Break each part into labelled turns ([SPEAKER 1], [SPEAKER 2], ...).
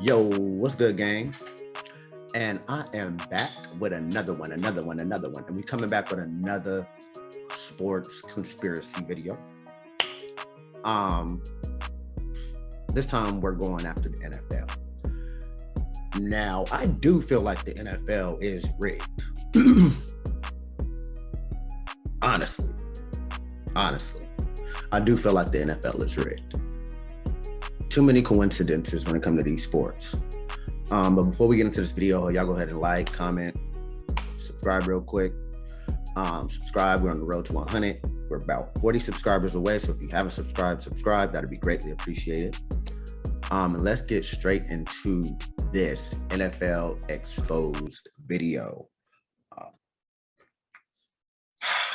[SPEAKER 1] Yo, what's good, gang? And I am back with another one. And we're coming back with another sports conspiracy video. This time we're going after the NFL. Now, I do feel like the NFL is rigged. Honestly, I do feel like the NFL is rigged. Too many coincidences when it comes to these sports. But before we get into this video, y'all go ahead and like, comment, subscribe real quick. Subscribe. We're on the road to 100. We're about 40 subscribers away. So if you haven't subscribe. That'd be greatly appreciated. And let's get straight into this NFL exposed video.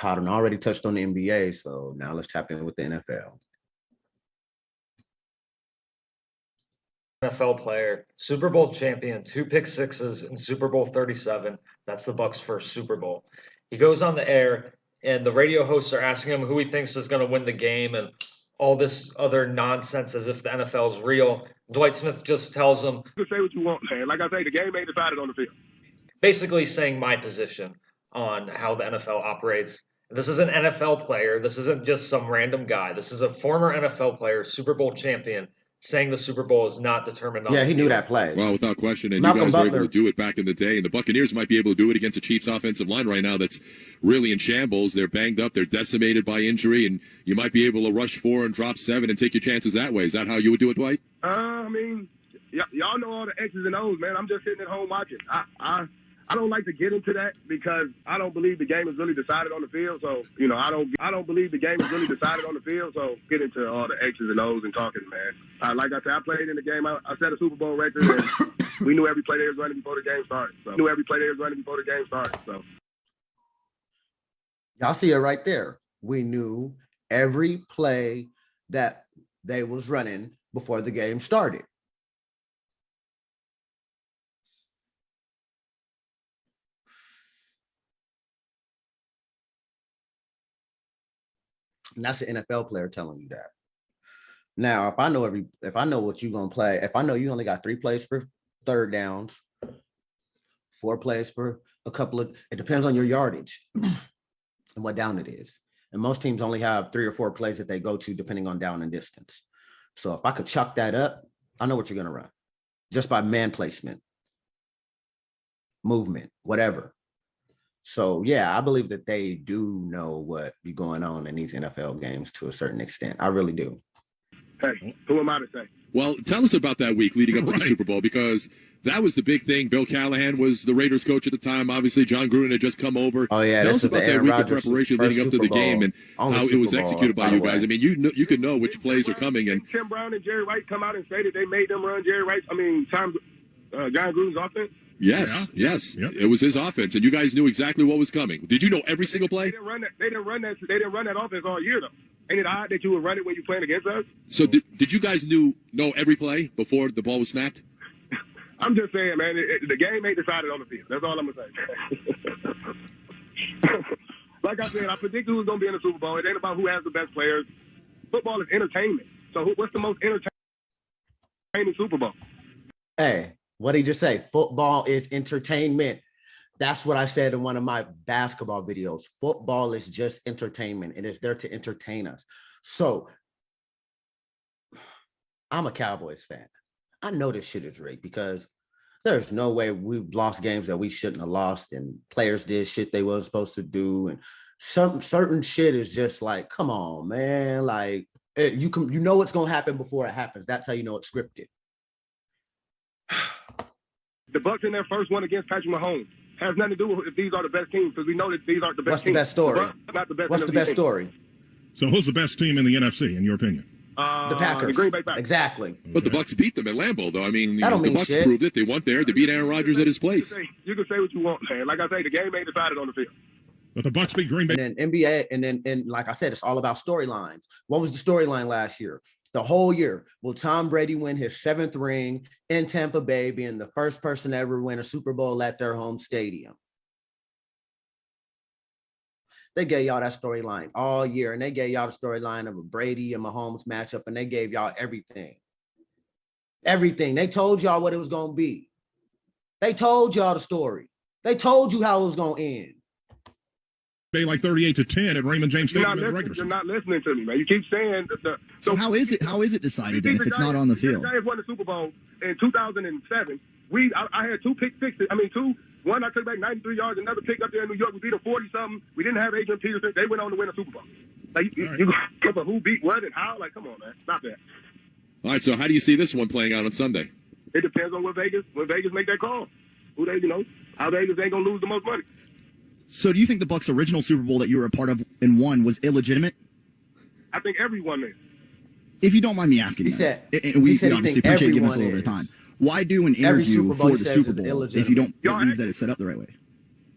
[SPEAKER 1] I already touched on the NBA, so now let's tap in with the NFL.
[SPEAKER 2] NFL player, Super Bowl champion, 2 pick sixes in Super Bowl 37. That's the Bucs' first Super Bowl. He goes on the air, and the radio hosts are asking him who he thinks is going to win the game and all this other nonsense as if the NFL is real. Dwight Smith just tells him,
[SPEAKER 3] You can say what you want, man. Like I say, the game ain't decided on the field.
[SPEAKER 2] basically saying my position on how the NFL operates. This is an NFL player. This isn't just some random guy. This is a former NFL player, Super Bowl champion, saying the Super Bowl is not determined on.
[SPEAKER 1] Yeah, he knew that play.
[SPEAKER 4] Well, without question, and
[SPEAKER 1] Malcolm
[SPEAKER 4] you guys were
[SPEAKER 1] Butler.
[SPEAKER 4] able to do it back in the day, and the Buccaneers might be able to do it against the Chiefs' offensive line right now that's really in shambles. They're banged up, they're decimated by injury, and you might be able to rush 4 and drop 7 and take your chances that way. Is that how you would do it, Dwight?
[SPEAKER 3] Y'all know all the X's and O's, man. I'm just sitting at home watching. I don't like to get into that because I don't believe the game is really decided on the field. So, I don't believe the game is really decided on the field. So get into all the X's and O's and talking, man. Like I said, I played in the game. I set a Super Bowl record, and we knew every play they was running before the game started. So
[SPEAKER 1] Y'all see it right there. We knew every play that they was running before the game started. And that's an NFL player telling you that. Now, if I know what you're gonna play, if I know you only got 3 plays for third downs, 4 plays for a couple of, it depends on your yardage and what down it is. And most teams only have 3 or 4 plays that they go to depending on down and distance. So if I could chuck that up, I know what you're gonna run just by man placement, movement, whatever. So, yeah, I believe that they do know what be going on in these NFL games to a certain extent. I really do.
[SPEAKER 3] hey, who am I to say?
[SPEAKER 4] Well, tell us about that week leading up to the Super Bowl, because that was the big thing. Bill Callahan was the Raiders coach at the time. Obviously, John Gruden had just come over.
[SPEAKER 1] Oh, yeah.
[SPEAKER 4] Tell us about that week of preparation leading up to the game and
[SPEAKER 1] how
[SPEAKER 4] it was executed by you guys. I mean, you could know which plays are coming. And
[SPEAKER 3] Tim Brown and Jerry Rice come out and say that they made them run Jerry Rice. John Gruden's offense.
[SPEAKER 4] yes.
[SPEAKER 5] Yep.
[SPEAKER 4] It was his offense, and you guys knew exactly what was coming. Did you know every single play?
[SPEAKER 3] They didn't run that offense all year, though. Ain't it odd that you would run it when you're playing against us?
[SPEAKER 4] So did you guys know every play before the ball was snapped?
[SPEAKER 3] I'm just saying, man, the game ain't decided on the field. That's all I'm going to say. Like I said, I predicted who's going to be in the Super Bowl. It ain't about who has the best players. Football is entertainment. So what's the most entertaining Super Bowl?
[SPEAKER 1] Hey, what did he just say? Football is entertainment. That's what I said in one of my basketball videos. Football is just entertainment. It is there to entertain us. So I'm a Cowboys fan. I know this shit is rigged because there's no way we've lost games that we shouldn't have lost, and players did shit they weren't supposed to do, and some certain shit is just like, come on, man. Like, you know what's gonna happen before it happens. That's how you know it's scripted.
[SPEAKER 3] The Bucs in their first one against Patrick Mahomes has nothing to do with if these are the best teams, because we know that these aren't the best teams.
[SPEAKER 1] What's the best story?
[SPEAKER 3] Not the best.
[SPEAKER 1] What's the best story?
[SPEAKER 5] So who's the best team in the NFC, in your opinion?
[SPEAKER 1] The Packers.
[SPEAKER 3] The Green Bay Packers.
[SPEAKER 1] Exactly.
[SPEAKER 4] But the Bucs beat them at Lambeau, though. I mean,
[SPEAKER 1] That don't
[SPEAKER 4] the
[SPEAKER 1] mean
[SPEAKER 4] Bucs
[SPEAKER 1] shit.
[SPEAKER 4] proved it. They went there. They beat Aaron Rodgers at his place.
[SPEAKER 3] You can say what you want, man. Like I say, the game ain't decided on the field.
[SPEAKER 5] But the Bucs beat Green Bay.
[SPEAKER 1] And then NBA, and like I said, it's all about storylines. What was the storyline last year? The whole year. Will Tom Brady win his 7th ring in Tampa Bay, being the first person to ever win a Super Bowl at their home stadium? They gave y'all that storyline all year, and they gave y'all the storyline of a Brady and Mahomes matchup, and they gave y'all everything. Everything. They told y'all what it was going to be. They told y'all the story. They told you how it was going to end.
[SPEAKER 5] They like 38-10 at Raymond James Stadium in the regular
[SPEAKER 3] You're
[SPEAKER 5] season.
[SPEAKER 3] not listening to me, man. You keep saying that
[SPEAKER 6] So how is it decided then if it's not on the field?
[SPEAKER 3] The Giants won the Super Bowl in 2007. I had two pick sixes. One I took back 93 yards, another pick up there in New York. We beat them 40-something. We didn't have Adrian Peterson. They went on to win a Super Bowl. Like, you go for who beat what and how? Like, come on, man. Stop that.
[SPEAKER 4] All right, so how do you see this one playing out on Sunday?
[SPEAKER 3] It depends on when Vegas make that call. Who they, how Vegas ain't going to lose the most money.
[SPEAKER 6] So do you think the Bucs' original Super Bowl that you were a part of and won was illegitimate?
[SPEAKER 3] I think everyone is.
[SPEAKER 6] If you don't mind me asking,
[SPEAKER 1] we
[SPEAKER 6] obviously appreciate giving us a little bit of time. Why do an interview for the Super Bowl if you don't believe that it's set up the right way?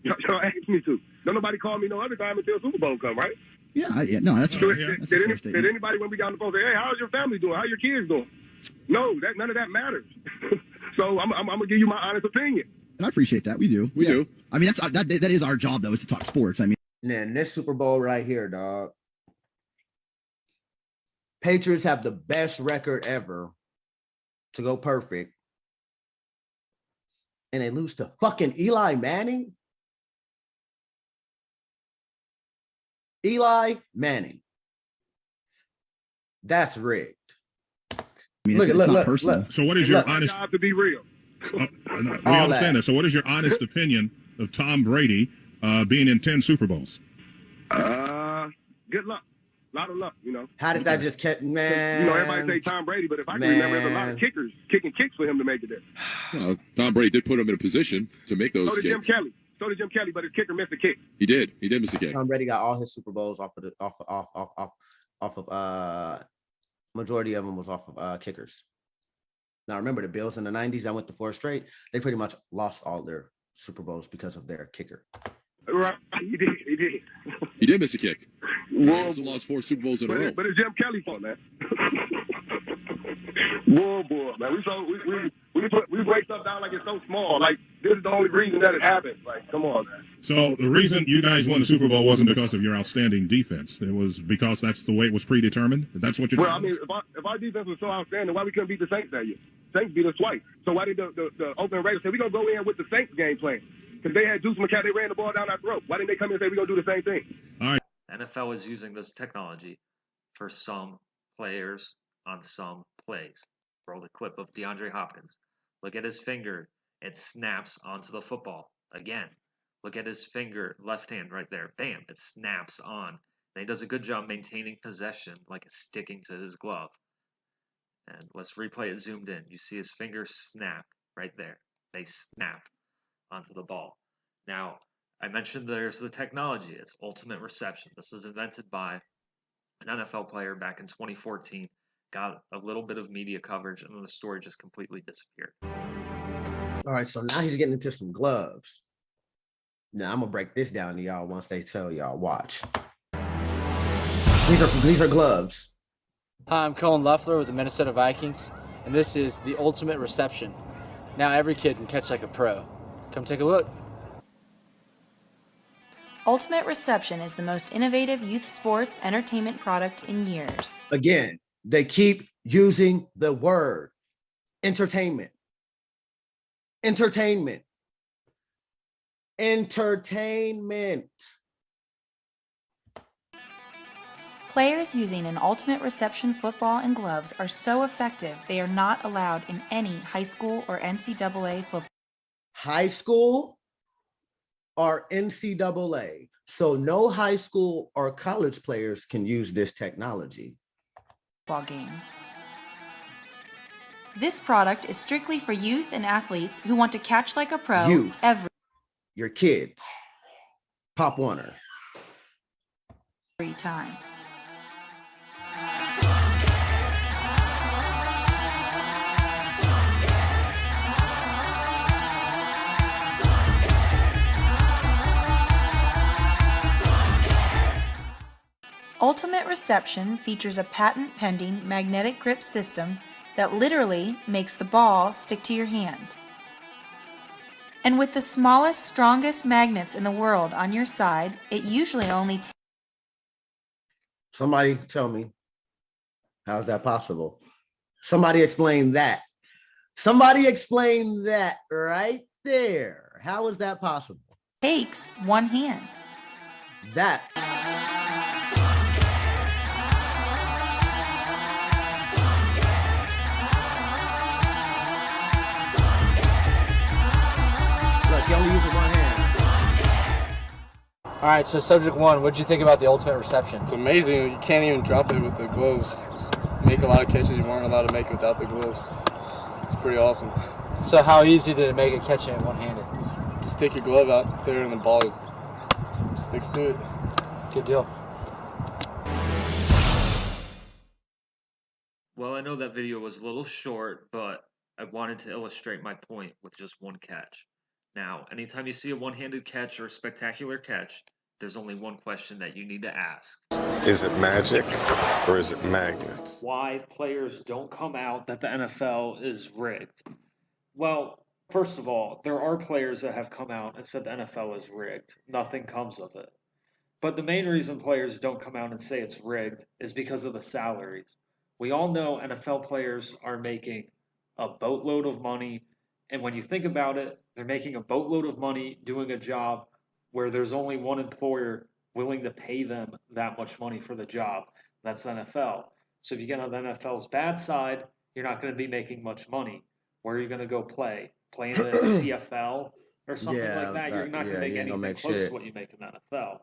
[SPEAKER 3] Y'all asked me to. Don't nobody call me no other time until Super Bowl come, right?
[SPEAKER 6] Yeah, no, that's
[SPEAKER 3] so
[SPEAKER 6] fair.
[SPEAKER 3] Did anybody when we got on the phone say, "Hey, how's your family doing? How your kids doing?" No, none of that matters. So I'm gonna give you my honest opinion.
[SPEAKER 6] And I appreciate that. We do.
[SPEAKER 4] We do.
[SPEAKER 6] I mean, that is our job though, is to talk sports. I mean,
[SPEAKER 1] Man, this Super Bowl right here, dog. Patriots have the best record ever to go perfect. And they lose to fucking Eli Manning. Eli Manning. That's rigged.
[SPEAKER 6] I mean, it's not personal.
[SPEAKER 5] So what is your honest...
[SPEAKER 3] job to be real.
[SPEAKER 5] We understand that. So what is your honest opinion of Tom Brady being in 10 Super Bowls?
[SPEAKER 3] Good luck. A lot of luck,
[SPEAKER 1] How did that just catch, man?
[SPEAKER 3] Everybody say Tom Brady, but if I can remember, there's a lot of kickers kicking kicks for him to make it there.
[SPEAKER 4] Well, Tom Brady did put him in a position to make those
[SPEAKER 3] So did
[SPEAKER 4] kicks.
[SPEAKER 3] Jim Kelly, but his kicker missed a kick.
[SPEAKER 4] He did miss a kick.
[SPEAKER 1] Tom Brady got all his Super Bowls off of majority of them was off of kickers. Now remember the Bills in the 90s that went to 4 straight. They pretty much lost all their Super Bowls because of their kicker.
[SPEAKER 3] Right, he did.
[SPEAKER 4] He did miss a kick. He
[SPEAKER 3] Whoa,
[SPEAKER 4] also lost 4 Super Bowls in a row.
[SPEAKER 3] but it's Jim Kelly's fault, man. Whoa, boy, man. We break stuff down like it's so small. Like, this is the only reason that it happened. Like, come on, man.
[SPEAKER 5] So the reason you guys won the Super Bowl wasn't because of your outstanding defense. It was because that's the way it was predetermined. That's what you're
[SPEAKER 3] Well, I mean, if our defense was so outstanding, why we couldn't beat the Saints that year? Saints beat us twice. So why did the Oakland Raiders say, we're going to go in with the Saints game plan? Because they had Deuce McCall, they ran the ball down our throat. Why didn't they come in and say, we're going to do the same thing?
[SPEAKER 5] All right.
[SPEAKER 2] NFL is using this technology for some players on some plays. Roll the clip of DeAndre Hopkins. Look at his finger. It snaps onto the football. Again, look at his finger, left hand right there. Bam, it snaps on. And he does a good job maintaining possession like it's sticking to his glove. And let's replay it zoomed in. You see his fingers snap right there. They snap onto the ball. Now, I mentioned there's the technology. It's ultimate reception. This was invented by an NFL player back in 2014. Got a little bit of media coverage, and then the story just completely disappeared.
[SPEAKER 1] All right, so now he's getting into some gloves. Now I'm gonna break this down to y'all once they tell y'all. Watch. These are gloves.
[SPEAKER 7] Hi, I'm Colin Loeffler with the Minnesota Vikings, and this is the ultimate reception. Now every kid can catch like a pro. Come take a look.
[SPEAKER 8] Ultimate Reception is the most innovative youth sports entertainment product in years.
[SPEAKER 1] Again, they keep using the word entertainment. Entertainment. Entertainment.
[SPEAKER 8] Players using an Ultimate Reception football and gloves are so effective they are not allowed in any high school or NCAA football.
[SPEAKER 1] High school or NCAA. So no high school or college players can use this technology.
[SPEAKER 8] Game. This product is strictly for youth and athletes who want to catch like a pro
[SPEAKER 1] your kids. Pop Warner.
[SPEAKER 8] Every time. Ultimate Reception features a patent-pending magnetic grip system that literally makes the ball stick to your hand. And with the smallest, strongest magnets in the world on your side, it usually only takes...
[SPEAKER 1] Somebody tell me, how is that possible? Somebody explain that. Somebody explain that right there. How is that possible?
[SPEAKER 8] Takes one hand.
[SPEAKER 1] That. Look, you only use it one hand.
[SPEAKER 7] All right, so subject one, what did you think about the ultimate reception?
[SPEAKER 9] It's amazing. You can't even drop it with the gloves. Just make a lot of catches you weren't allowed to make without the gloves. It's pretty awesome.
[SPEAKER 7] So how easy did it make it catching it one-handed?
[SPEAKER 9] Stick your glove out there and the ball sticks to it.
[SPEAKER 7] Good deal.
[SPEAKER 2] Well, I know that video was a little short, but I wanted to illustrate my point with just one catch. Now, anytime you see a one-handed catch or a spectacular catch, there's only one question that you need to ask.
[SPEAKER 10] Is it magic or is it magnets?
[SPEAKER 2] Why players don't come out that the NFL is rigged? Well, first of all, there are players that have come out and said the NFL is rigged. Nothing comes of it. But the main reason players don't come out and say it's rigged is because of the salaries. We all know NFL players are making a boatload of money, and when you think about it, they're making a boatload of money doing a job where there's only one employer willing to pay them that much money for the job. That's the NFL. So if you get on the NFL's bad side, you're not going to be making much money. Where are you going to go play? Play in the CFL or something like that? You're not going to make anything close to what you make in the NFL.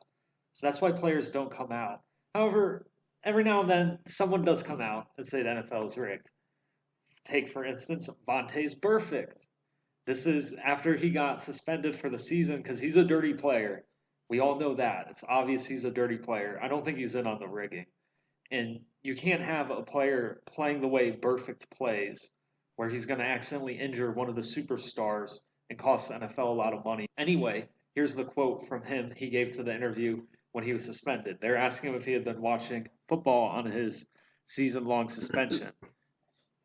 [SPEAKER 2] So that's why players don't come out. However, every now and then, someone does come out and say the NFL is rigged. Take, for instance, Vontae's perfect. This is after he got suspended for the season because he's a dirty player. We all know that. It's obvious he's a dirty player. I don't think he's in on the rigging. And you can't have a player playing the way Perfect plays where he's going to accidentally injure one of the superstars and cost the NFL a lot of money. Anyway, here's the quote from him he gave to the interview when he was suspended. They're asking him if he had been watching football on his season-long suspension.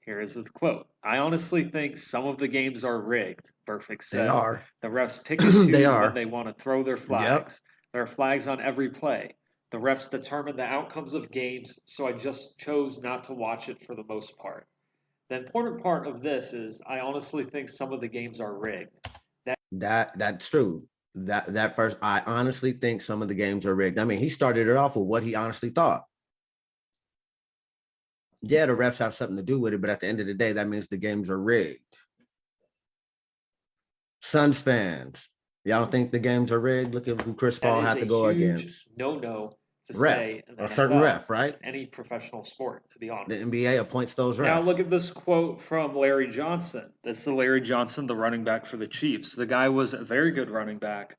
[SPEAKER 2] Here is the quote. I honestly think some of the games are rigged, Perfect said.
[SPEAKER 1] They are.
[SPEAKER 2] The refs pick and choose
[SPEAKER 1] They are.
[SPEAKER 2] when they want to throw their flags. Yep. There are flags on every play. The refs determine the outcomes of games, so I just chose not to watch it for the most part. The important part of this is I honestly think some of the games are rigged.
[SPEAKER 1] That's true. That first, I honestly think some of the games are rigged. I mean, he started it off with what he honestly thought. Yeah, the refs have something to do with it, but at the end of the day, that means the games are rigged. Suns fans, y'all don't think the games are rigged? Look at who Chris Paul had to go against.
[SPEAKER 2] No to
[SPEAKER 1] ref,
[SPEAKER 2] say in the
[SPEAKER 1] a
[SPEAKER 2] NFL,
[SPEAKER 1] certain ref, right?
[SPEAKER 2] Any professional sport, to be honest.
[SPEAKER 1] The NBA appoints those refs.
[SPEAKER 2] Now look at this quote from Larry Johnson. This is Larry Johnson, the running back for the Chiefs. The guy was a very good running back.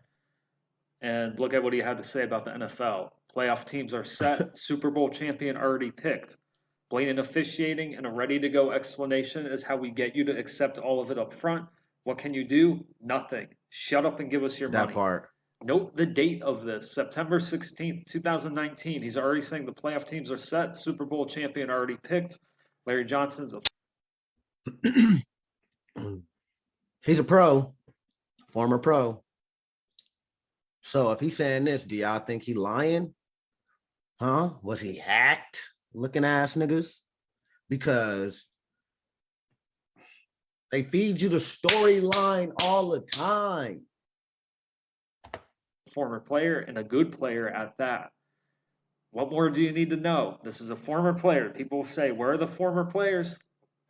[SPEAKER 2] And look at what he had to say about the NFL. Playoff teams are set. Super Bowl champion already picked. Blatant officiating and a ready-to-go explanation is how we get you to accept all of it up front. What can you do? Nothing. Shut up and give us your money.
[SPEAKER 1] That part.
[SPEAKER 2] Note the date of this, September 16th, 2019. He's already saying the playoff teams are set. Super Bowl champion already picked. Larry Johnson's a...
[SPEAKER 1] He's a pro, former pro. So if he's saying this, do y'all think he lying? Huh? Was he hacked? Looking ass niggas, because they feed you the storyline all the time.
[SPEAKER 2] Former player and a good player at that. What more do you need to know? This is a former player. People say, where are the former players?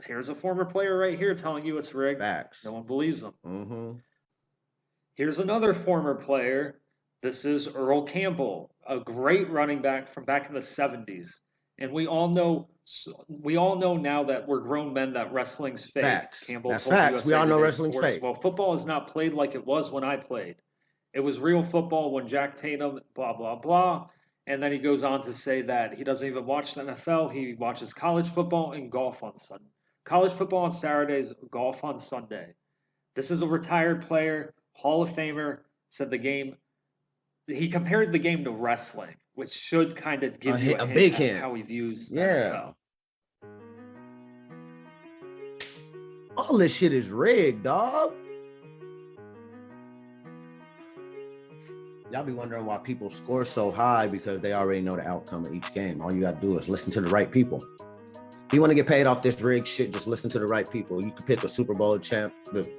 [SPEAKER 2] Here's a former player right here telling you it's rigged.
[SPEAKER 1] Facts.
[SPEAKER 2] No one believes him.
[SPEAKER 1] Mm-hmm.
[SPEAKER 2] Here's another former player. This is Earl Campbell, a great running back from back in the 70s. And we all know now that we're grown men that wrestling's fake.
[SPEAKER 1] Facts.
[SPEAKER 2] Campbell
[SPEAKER 1] That's
[SPEAKER 2] told
[SPEAKER 1] facts.
[SPEAKER 2] USA
[SPEAKER 1] We all know
[SPEAKER 2] Today
[SPEAKER 1] wrestling's
[SPEAKER 2] Sports,
[SPEAKER 1] fake.
[SPEAKER 2] well, football is not played like it was when I played. It was real football when Jack Tatum, blah, blah, blah. And then he goes on to say that he doesn't even watch the NFL. He watches college football and golf on Sunday. College football on Saturdays, golf on Sunday. This is a retired player, Hall of Famer, said the game. He compared the game to wrestling, which should kind of give you a
[SPEAKER 1] big
[SPEAKER 2] hint
[SPEAKER 1] hint
[SPEAKER 2] at how he views the
[SPEAKER 1] yeah.
[SPEAKER 2] NFL.
[SPEAKER 1] All this shit is rigged, dog. Y'all be wondering why people score so high because they already know the outcome of each game. All you got to do is listen to the right people. If you want to get paid off this rigged shit, just listen to the right people. You can pick a Super Bowl champ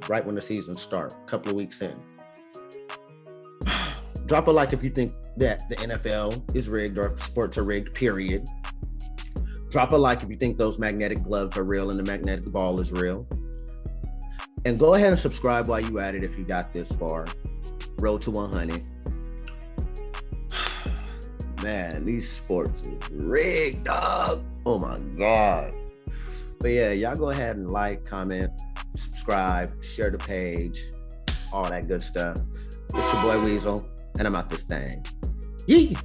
[SPEAKER 1] right when the season starts, a couple of weeks in. Drop a like if you think that the NFL is rigged or sports are rigged, period. Drop a like if you think those magnetic gloves are real and the magnetic ball is real. And go ahead and subscribe while you at it if you got this far. Road to 100. Man, these sports is rigged, dog. Oh my God. But yeah, y'all go ahead and like, comment, subscribe, share the page, all that good stuff. It's your boy Weasel, and I'm out this thing. Yee!